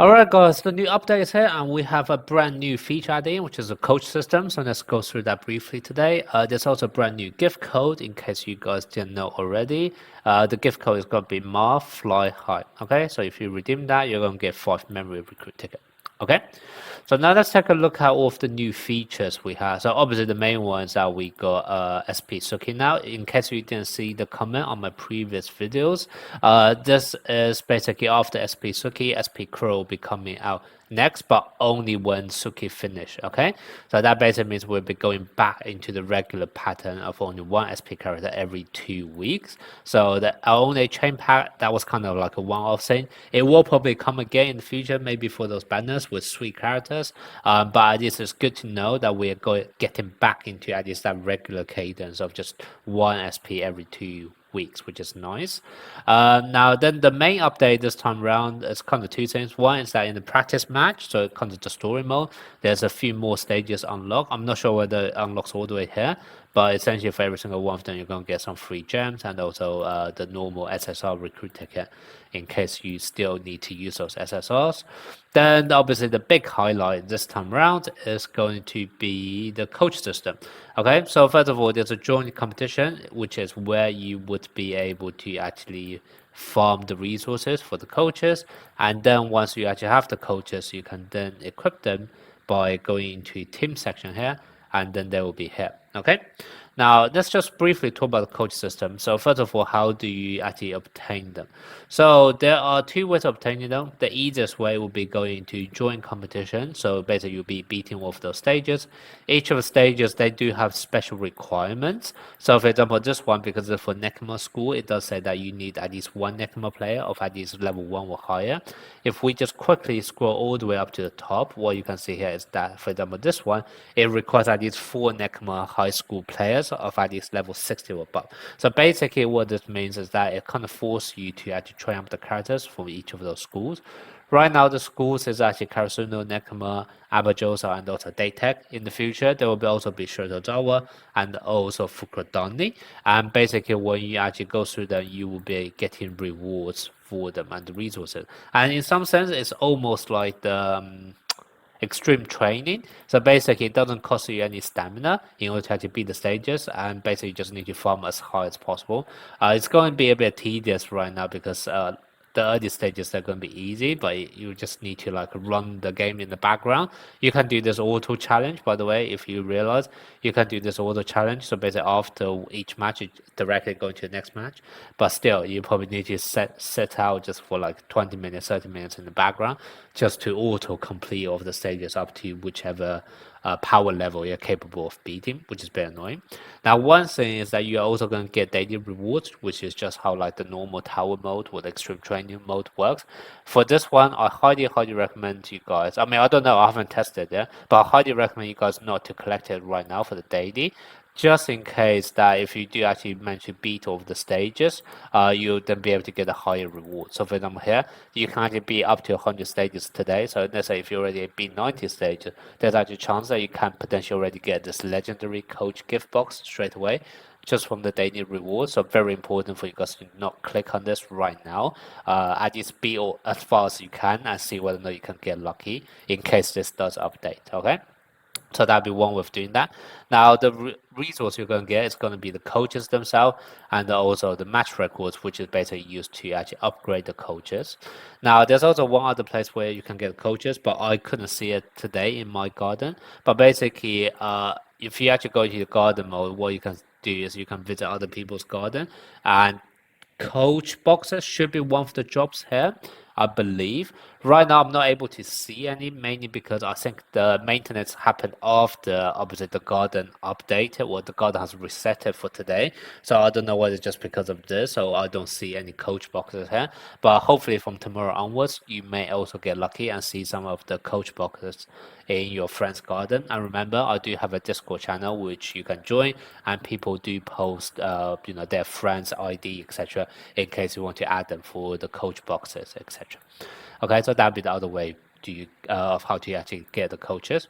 Alright guys, the new update is here and we have a brand new feature added which is a coach system. So let's go through that briefly today. There's also a brand new gift code in case you guys didn't know already. The gift code is going to be Mar Fly High. Okay, so if you redeem that, you're going to get 5 memory recruit ticket. Okay, so now let's take a look at all of the new features we have. So obviously the main ones that we got SP Suki now. In case you didn't see the comment on my previous videos, this is basically after SP Suki, SP Crow will be coming out next, but only when Suki finish. Okay, so that basically means we'll be going back into the regular pattern of only one SP character every 2 weeks. So the only chain pack that was kind of like a one-off thing. It will probably come again in the future, maybe for those banners with 3 characters. But at least it's good to know that we're getting back into at least that regular cadence of just one SP every 2 weeks, which is nice. Now, then the main update this time around is kind of 2 things. One is that in the practice match, so kind of the story mode, there's a few more stages unlocked. I'm not sure whether it unlocks all the way here, but essentially for every single one of them, you're going to get some free gems and also the normal SSR recruit ticket in case you still need to use those SSRs. Then obviously the big highlight this time around is going to be the coach system. Okay, so first of all, there's a joint competition, which is where you would be able to actually farm the resources for the coaches. And then once you actually have the coaches, you can then equip them by going into team section here, and then they will be here. Okay, now let's just briefly talk about the coach system. So first of all, how do you actually obtain them? So there are 2 ways of obtaining them. The easiest way will be going to join competition. So basically you'll be beating all of those stages. Each of the stages, they do have special requirements. So for example, this one, because it's for Nekima school, it does say that you need at least 1 Nekima player of at least level 1 or higher. If we just quickly scroll all the way up to the top, what you can see here is that, for example, this one, it requires at least 4 Nekima high school players of at least level 60 or above. So basically what this means is that it kind of forces you to actually train up the characters from each of those schools. Right now, the schools is actually Karasuno, Nekima, Abajosa, and also Daytech. In the future, there will also be Shotozawa and also Fukurodani. And basically, when you actually go through them, you will be getting rewards for them and the resources. And in some sense, it's almost like the extreme training. So basically, it doesn't cost you any stamina in order to actually beat the stages, and basically, you just need to farm as high as possible. It's going to be a bit tedious right now because the early stages are going to be easy, but you just need to like run the game in the background. You can do this auto challenge, by the way, if you realize you can do this auto challenge. So basically, after each match, you directly go to the next match. But still, you probably need to set out just for like 20 minutes, 30 minutes in the background, just to auto complete all of the stages up to whichever power level you're capable of beating, which is very annoying. Now, one thing is that you're also going to get daily rewards, which is just how like the normal tower mode or the extreme training mode works. For this one, I highly recommend you guys. I mean, I don't know, I haven't tested it, but I highly recommend you guys not to collect it right now for the daily, just in case that if you do actually manage to beat all of the stages, you'll then be able to get a higher reward. So for example here, you can actually be up to 100 stages today. So let's say if you already beat 90 stages, there's actually a chance that you can potentially already get this legendary coach gift box straight away, just from the daily reward. So very important for you guys to not click on this right now. At least be as far as you can and see whether or not you can get lucky in case this does update. Okay. So that'd be one way of doing that. Now, the resource you're going to get is going to be the coaches themselves and also the match records, which is basically used to actually upgrade the coaches. Now, there's also one other place where you can get coaches, but I couldn't see it today in my garden. But basically, if you actually go to the garden mode, what you can do is you can visit other people's garden, and coach boxes should be one of the jobs here, I believe. Right now, I'm not able to see any, mainly because I think the maintenance happened after, obviously, the garden updated, or the garden has reset it for today. So I don't know whether it's just because of this, or I don't see any coach boxes here. But hopefully from tomorrow onwards, you may also get lucky and see some of the coach boxes in your friend's garden. And remember, I do have a Discord channel which you can join, and people do post, their friends' ID, etc., in case you want to add them for the coach boxes, etc. Okay, so that'd be the other way of how to actually get the coaches.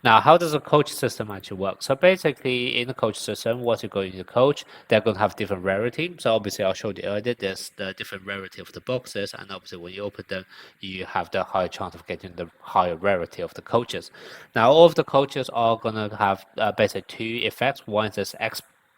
Now, how does a coach system actually work? So basically, in the coach system, once you go into the coach, they're going to have different rarity. So obviously, I'll show you earlier, there's the different rarity of the boxes, and obviously, when you open them, you have the higher chance of getting the higher rarity of the coaches. Now, all of the coaches are going to have basically two effects. One is this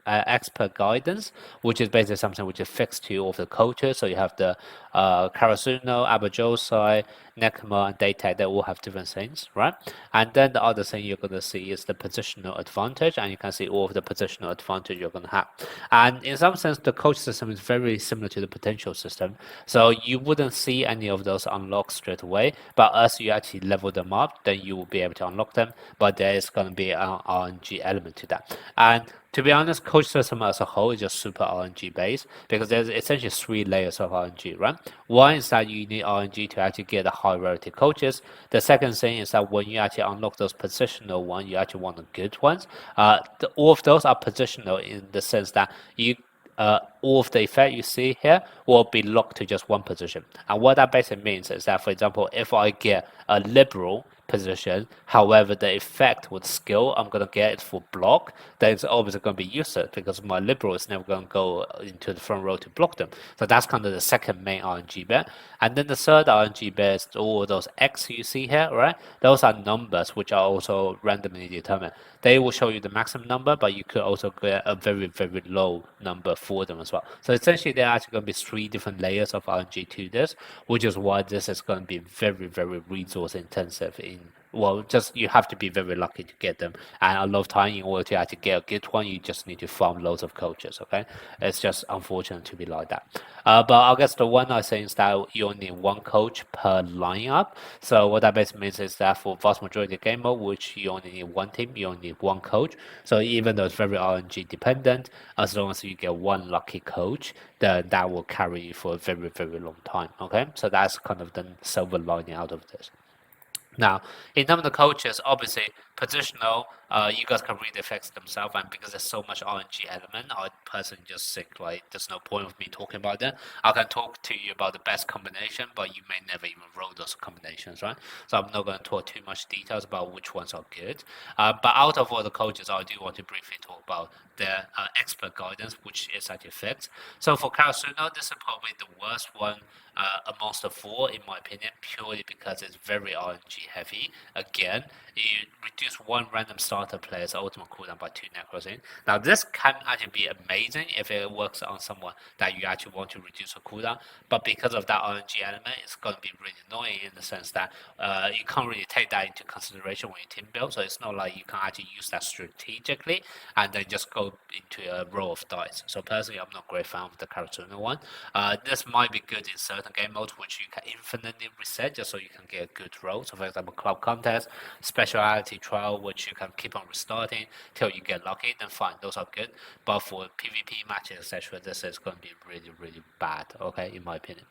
expert guidance, which is basically something which is fixed to all of the coaches. So you have the Karasuno, Abajosai, Nekama, and Daytag. They all have different things, right? And then the other thing you're going to see is the positional advantage, and you can see all of the positional advantage you're going to have. And in some sense, the coach system is very similar to the potential system. So you wouldn't see any of those unlocked straight away, but as you actually level them up, then you will be able to unlock them. But there is going to be an RNG element to that. And to be honest, coach system as a whole is just super RNG based because there's essentially three layers of RNG, right? One is that you need RNG to actually get the high rarity coaches. The second thing is that when you actually unlock those positional ones, you actually want the good ones. All of those are positional in the sense that all of the effect you see here will be locked to just one position. And what that basically means is that, for example, if I get a liberal position, however, the effect with skill I'm going to get is for block, then it's obviously going to be useless because my liberal is never going to go into the front row to block them. So that's kind of the second main RNG bet. And then the third RNG bet is all those X you see here, right? Those are numbers which are also randomly determined. They will show you the maximum number, but you could also get a very, very low number for them as well. So essentially, there are actually going to be three different layers of RNG to this, which is why this is going to be very, very resource intensive in well, just you have to be very lucky to get them. And a lot of time, in order to actually get a good one, you just need to farm loads of coaches. Okay, it's just unfortunate to be like that. But I guess the one I say is that you only need one coach per lineup. So what that basically means is that for vast majority of game mode, which you only need one team, you only need one coach. So even though it's very RNG dependent, as long as you get one lucky coach, then that will carry you for a very, very long time. Okay, so that's kind of the silver lining out of this. Now, in terms of the coaches, obviously positional, you guys can read the effects themselves, and because there's so much RNG element, I personally just think like there's no point of me talking about that. I can talk to you about the best combination, but you may never even roll those combinations, right? So I'm not going to talk too much details about which ones are good. But out of all the coaches, I do want to briefly talk about the expert guidance, which is actually fixed. So for Karasuno, this is probably the worst one amongst the four, in my opinion, purely because it's very RNG heavy. Again, you reduce one random starter player's ultimate cooldown by 2 necros in. Now, this can actually be amazing if it works on someone that you actually want to reduce a cooldown, but because of that RNG element, it's going to be really annoying in the sense that you can't really take that into consideration when you team build, so it's not like you can actually use that strategically and then just go into a roll of dice. So personally, I'm not a great fan of the Karasuno one. This might be good in certain game modes which you can infinitely reset just so you can get a good roll. So for example, club contest, speciality trial, which you can keep on restarting till you get lucky, then fine, those are good. But for PvP matches, etc., this is going to be really, really bad, okay, in my opinion.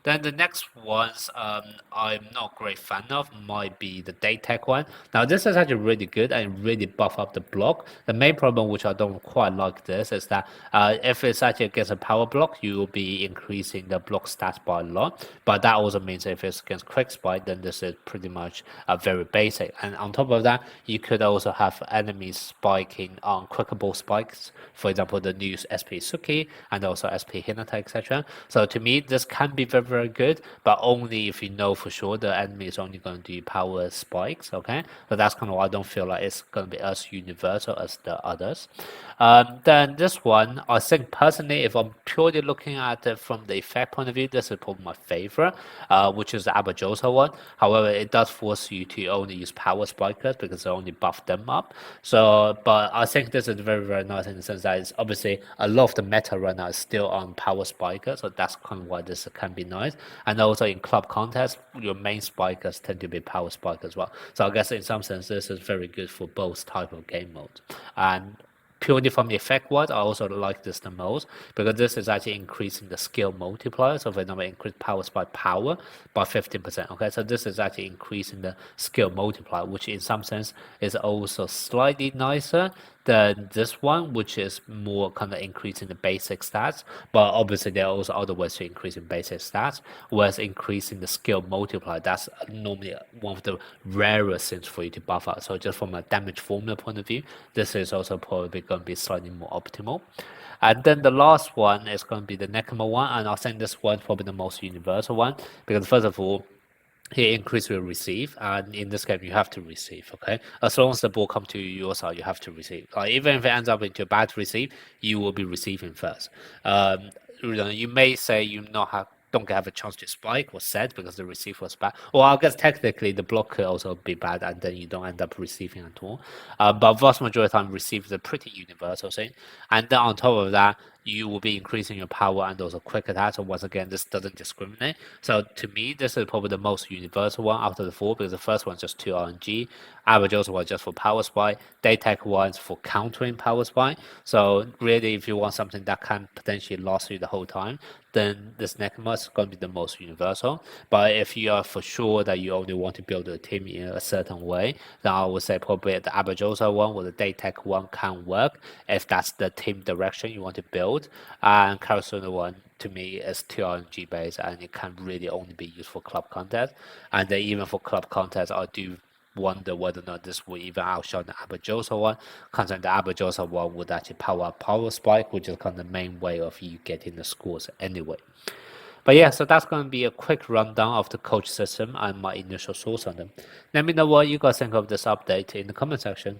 Then the next ones I'm not a great fan of might be the Daytech one. Now this is actually really good and really buff up the block. The main problem which I don't quite like this is that if it's actually against a power block, you will be increasing the block stats by a lot. But that also means if it's against quick spike, then this is pretty much very basic. And on top of that, you could also have enemies spiking on clickable spikes. For example, the new SP Suki and also SP Hinata, etc. So to me, this can be very, very good, but only if you know for sure the enemy is only going to do power spikes. Okay, so that's kind of why I don't feel like it's going to be as universal as the others. Then this one, I think personally, if I'm purely looking at it from the effect point of view, this is probably my favorite, which is the Abajosa one. However, it does force you to only use power spikers because they only buff them up. So, but I think this is very, very nice in the sense that it's obviously a lot of the meta right now is still on power spiker, so that's kind of why this can be nice. And also in club contests, your main spikers tend to be power spike as well. So I guess in some sense, this is very good for both type of game modes. And purely from the effect wise, I also like this the most because this is actually increasing the skill multiplier. So for example, increase power spike power by 15%. Okay, so this is actually increasing the skill multiplier, which in some sense is also slightly nicer than this one, which is more kind of increasing the basic stats. But obviously, there are also other ways to increase in basic stats, whereas increasing the skill multiplier, that's normally one of the rarest things for you to buff out. So just from a damage formula point of view, this is also probably going to be slightly more optimal. And then the last one is going to be the Nekoma one, and I think this one's probably the most universal one because first of all, he increase your receive, and in this game you have to receive. Okay, as long as the ball come to your side, you have to receive. Like even if it ends up into a bad receive, you will be receiving first. You may say you not have don't have a chance to spike or set because the receive was bad. Well, I guess technically the block could also be bad, and then you don't end up receiving at all. But vast majority of the time, receive is a pretty universal thing, and then on top of that, you will be increasing your power and also quick attack. So once again, this doesn't discriminate. So to me, this is probably the most universal one out of the four because the first one's just 2 RNG, average also was just for power spike, day tech one's for countering power spike. So really, if you want something that can potentially last you the whole time, then this Nekoma is going to be the most universal. But if you are for sure that you only want to build a team in a certain way, then I would say probably the Abajosa one or the Daytech one can work if that's the team direction you want to build. And Karasuna one to me is 2 RNG based and it can really only be used for club contest. And then even for club contest, I do wonder whether or not this will even outshine the Abajosa one, considering the Abajosa one would actually power up power spike, which is kind of the main way of you getting the scores anyway. But yeah, so that's going to be a quick rundown of the coach system and my initial thoughts on them. Let me know what you guys think of this update in the comment section.